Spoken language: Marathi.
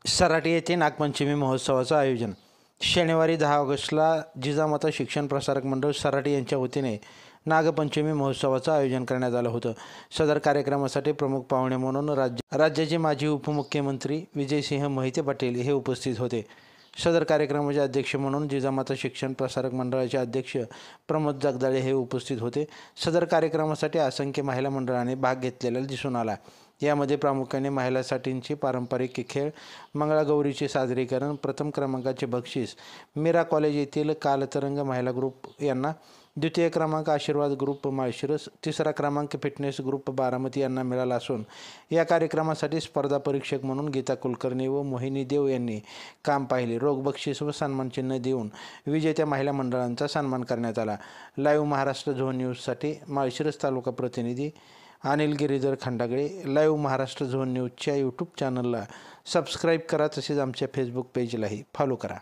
सराटी येथे नागपंचमी महोत्सवाचं आयोजन. शनिवारी 10 ऑगस्टला जिजामाता शिक्षण प्रसारक मंडळ सराटी यांच्या वतीने नागपंचमी महोत्सवाचं आयोजन करण्यात आलं होतं. सदर कार्यक्रमासाठी प्रमुख पाहुणे म्हणून राज्याचे माजी उपमुख्यमंत्री विजयसिंह मोहिते पाटील हे उपस्थित होते. सदर कार्यक्रमाचे अध्यक्ष म्हणून जिजामाता शिक्षण प्रसारक मंडळाचे अध्यक्ष प्रमोद जगदाळे हे उपस्थित होते. सदर कार्यक्रमासाठी असंख्य महिला मंडळांनी भाग घेतलेला दिसून आला. यामध्ये प्रामुख्याने महिलांसाठीचे पारंपरिक खेळ, मंगळागौरीचे सादरीकरण, प्रथम क्रमांकाचे बक्षीस मीरा कॉलेज येथील कालतरंग महिला ग्रुप यांना, द्वितीय क्रमांक आशीर्वाद ग्रुप माळशिरस, तिसरा क्रमांक फिटनेस ग्रुप बारामती यांना मिळाला असून या कार्यक्रमासाठी स्पर्धा परीक्षक म्हणून गीता कुलकर्णी व मोहिनी देव यांनी काम पाहिले. रोख बक्षीस व सन्मानचिन्ह देऊन विजेत्या महिला मंडळांचा सन्मान करण्यात आला. लाईव्ह महाराष्ट्र झोन न्यूजसाठी माळशिरस तालुका प्रतिनिधी अनिल गिरीधर खंडागळे. लाईव्ह महाराष्ट्र झोन न्यूजच्या यूट्यूब चॅनलला सबस्क्राईब करा, तसेच आमच्या फेसबुक पेजलाही फॉलो करा.